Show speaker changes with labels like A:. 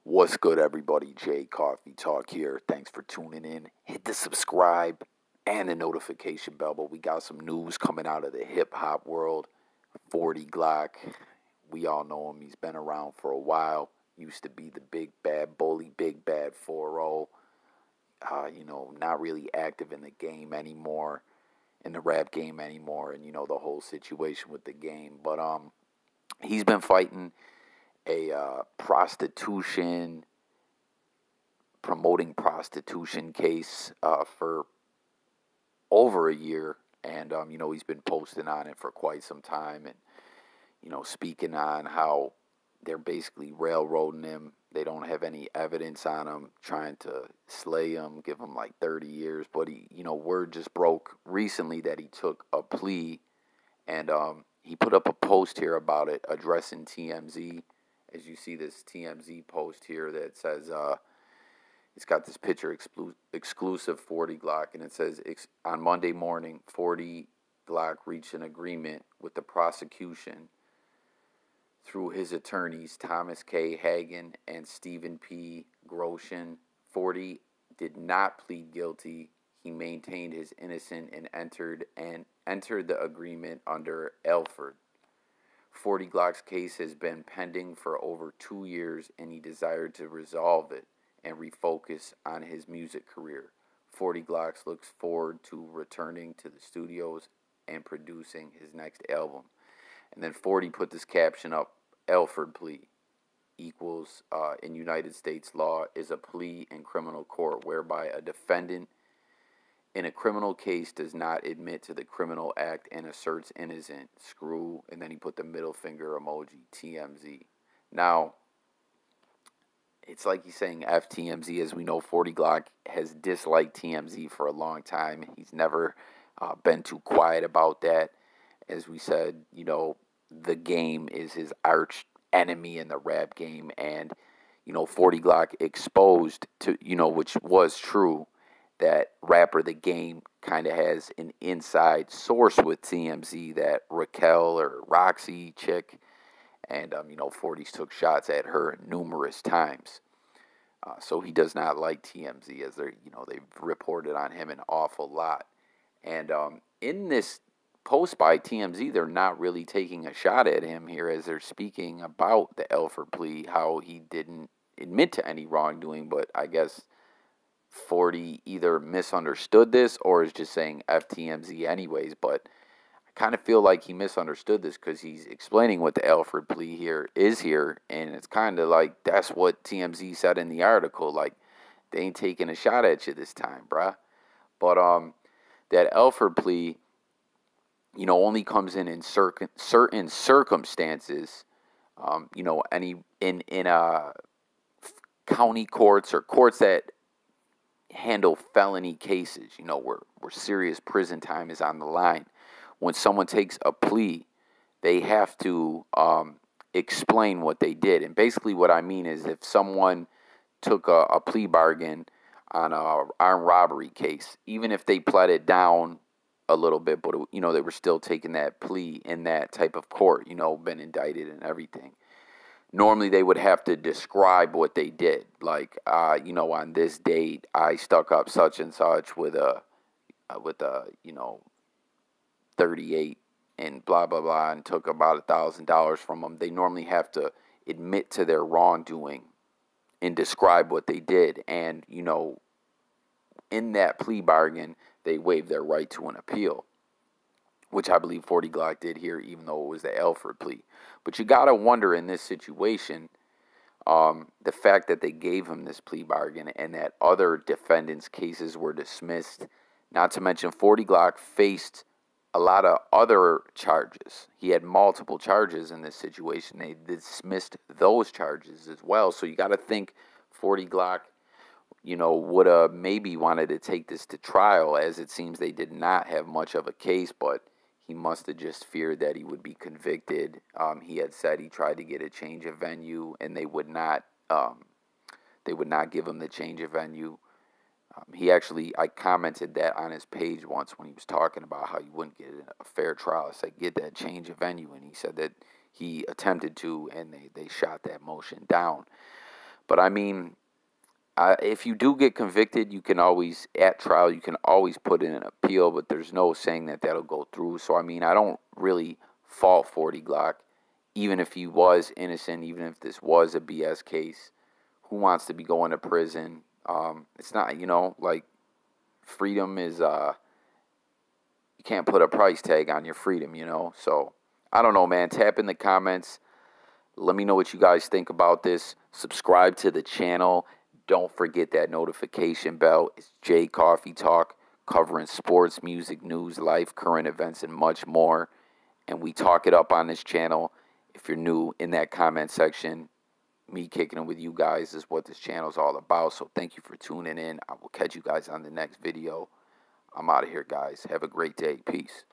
A: What's good, everybody? Jay Coffee Talk here. Thanks for tuning in. Hit the subscribe and the notification bell. But we got some news coming out of the hip hop world. 40 Glocc. We all know him. He's been around for a while. Used to be the big bad bully, big bad 4-0. Not really active in the game anymore, in the rap game anymore, and the whole situation with the game. But he's been fighting a promoting prostitution case for over a year, and he's been posting on it for quite some time, and speaking on how they're basically railroading him. They don't have any evidence on him, trying to slay him, give him like 30 years. But word just broke recently that he took a plea, and he put up a post here about it, addressing TMZ. As you see this TMZ post here that says, it's got this picture exclusive 40 Glocc, and it says, on Monday morning, 40 Glocc reached an agreement with the prosecution through his attorneys, Thomas K. Hagen and Stephen P. Grosjean. 40 did not plead guilty. He maintained his innocence and entered the agreement under Elford. 40 Glock's case has been pending for over 2 years, and he desired to resolve it and refocus on his music career. 40 Glocc looks forward to returning to the studios and producing his next album. And then 40 put this caption up: Elford plea equals, in United States law, is a plea in criminal court whereby a defendant in a criminal case does not admit to the criminal act and asserts innocent. Screw, and then he put the middle finger emoji, TMZ. Now, it's like he's saying FTMZ. As we know, 40 Glocc has disliked TMZ for a long time. He's never been too quiet about that. As we said, the game is his arch enemy in the rap game. And, 40 Glocc exposed to, which was true, that Rapper The Game kind of has an inside source with TMZ, that Raquel or Roxy chick, and 40's took shots at her numerous times. So he does not like TMZ, as they've reported on him an awful lot. And in this post by TMZ, they're not really taking a shot at him here, as they're speaking about the Elford plea, how he didn't admit to any wrongdoing, but I guess 40 either misunderstood this or is just saying FTMZ anyways. But I kind of feel like he misunderstood this, because he's explaining what the Elford plea is, and it's kind of like that's what TMZ said in the article. Like, they ain't taking a shot at you this time, bruh. But that Elford plea, only comes in certain circumstances. In county courts or courts that handle felony cases, where serious prison time is on the line. When someone takes a plea, they have to explain what they did. And basically what I mean is, if someone took a plea bargain on an armed robbery case, even if they pled it down a little bit, but they were still taking that plea in that type of court, been indicted and everything. Normally, they would have to describe what they did. Like, on this date, I stuck up such and such with a 38 and blah, blah, blah, and took about $1,000 from them. They normally have to admit to their wrongdoing and describe what they did. And, in that plea bargain, they waive their right to an appeal, which I believe 40 Glocc did here, even though it was the Elford plea. But you got to wonder, in this situation, the fact that they gave him this plea bargain and that other defendants' cases were dismissed, not to mention 40 Glocc faced a lot of other charges. He had multiple charges in this situation. They dismissed those charges as well. So you got to think 40 Glocc, would have maybe wanted to take this to trial, as it seems they did not have much of a case, but he must have just feared that he would be convicted. He had said he tried to get a change of venue, and they would not give him the change of venue. I commented that on his page once when he was talking about how you wouldn't get a fair trial. I said, get that change of venue, and he said that he attempted to, and they shot that motion down. But I mean, if you do get convicted, you can always, at trial, you can always put in an appeal, but there's no saying that that'll go through. So, I mean, I don't really fault 40 Glocc, even if he was innocent, even if this was a BS case. Who wants to be going to prison? It's not, like, freedom is, you can't put a price tag on your freedom. So, I don't know, man. Tap in the comments. Let me know what you guys think about this. Subscribe to the channel. Don't forget that notification bell. It's J Coffee Talk, covering sports, music, news, life, current events, and much more. And we talk it up on this channel. If you're new, in that comment section, me kicking it with you guys is what this channel is all about. So thank you for tuning in. I will catch you guys on the next video. I'm out of here, guys. Have a great day. Peace.